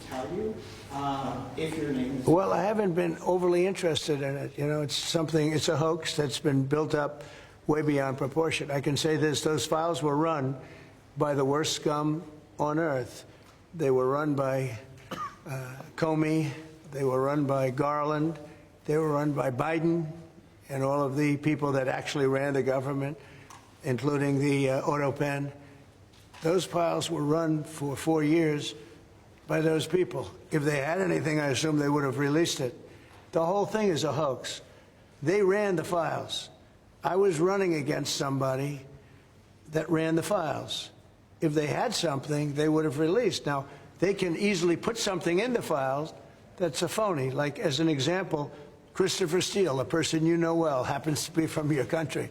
tell you if your name is... Well, I haven't been overly interested in it. You know, it's a hoax that's been built up way beyond proportion. I can say this, those files were run by the worst scum on earth. They were run by Comey, they were run by Garland, they were run by Biden and all of the people that actually ran the government, including the auto pen. Those files were run for 4 years by those people. If they had anything, I assume they would have released it. The whole thing is a hoax. They ran the files. I was running against somebody that ran the files. If they had something, they would have released. Now, they can easily put something in the files that's a phony. Like, as an example, Christopher Steele, a person you know well, happens to be from your country.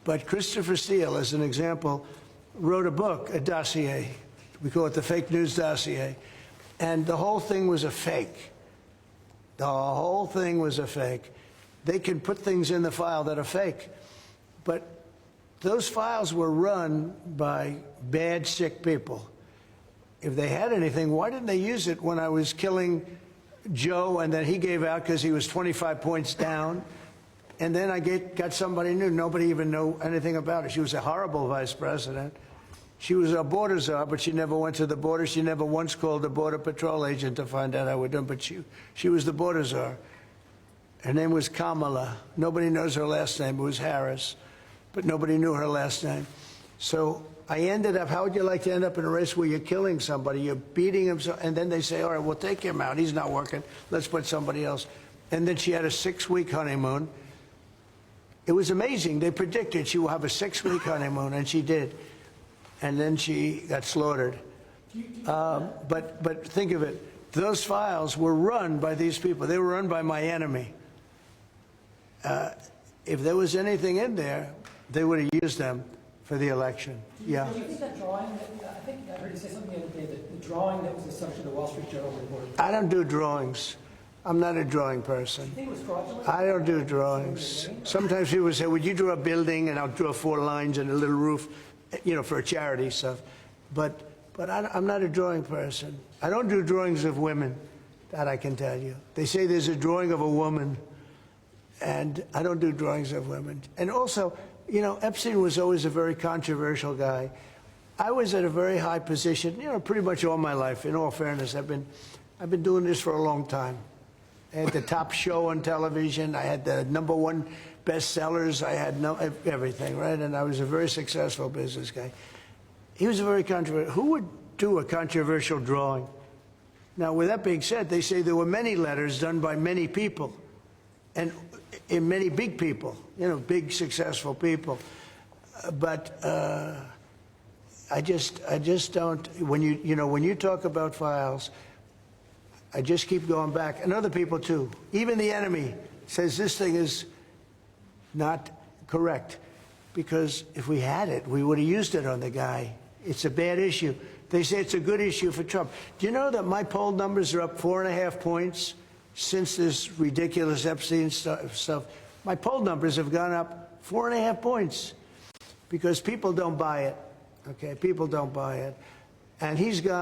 But Christopher Steele, as an example, wrote a book, a dossier. We call it the fake news dossier. And the whole thing was a fake. The whole thing was a fake. They can put things in the file that are fake. But those files were run by bad, sick people. If they had anything, why didn't they use it when I was killing Joe and then he gave out because he was 25 points down? And then I got somebody new. Nobody even knew anything about it. She was a horrible vice president. She was a border czar, but she never went to the border. She never once called a border patrol agent to find out how we're doing. But she was the border czar. Her name was Kamala. Nobody knows her last name. It was Harris. But nobody knew her last name. So I ended up, how would you like to end up in a race where you're killing somebody, you're beating him, and then they say, all right, we'll take him out. He's not working. Let's put somebody else. And then she had a 6-week honeymoon. It was amazing. They predicted she will have a 6-week honeymoon, and she did. And then she got slaughtered. But think of it. Those files were run by these people. They were run by my enemy. If there was anything in there, they would have used them for the election. Yeah. Do you think that drawing, I think I heard you say something the other day, that the drawing that was the subject of the Wall Street Journal report. I don't do drawings. I'm not a drawing person. Do you think it was fraudulent? I don't do drawings. Sometimes people say, would you draw a building? And I'll draw 4 lines and a little roof, you know, for a charity stuff. But I'm not a drawing person. I don't do drawings of women, that I can tell you. They say there's a drawing of a woman, and I don't do drawings of women. And also, you know, Epstein was always a very controversial guy. I was at a very high position, you know, pretty much all my life. In all fairness, I've been doing this for a long time. I had the top show on television. I had the #1 bestsellers. I had everything, right? And I was a very successful business guy. He was a very controversial. Who would do a controversial drawing? Now, with that being said, they say there were many letters done by many people, and in many big people, you know, big successful people. But I just don't. When you talk about files, I just keep going back, and other people too. Even the enemy says this thing is not correct, because if we had it, we would have used it on the guy. It's a bad issue. They say it's a good issue for Trump. Do you know that my poll numbers are up 4.5 points since this ridiculous Epstein stuff? My poll numbers have gone up 4.5 points because people don't buy it. Okay, people don't buy it, and he's gone.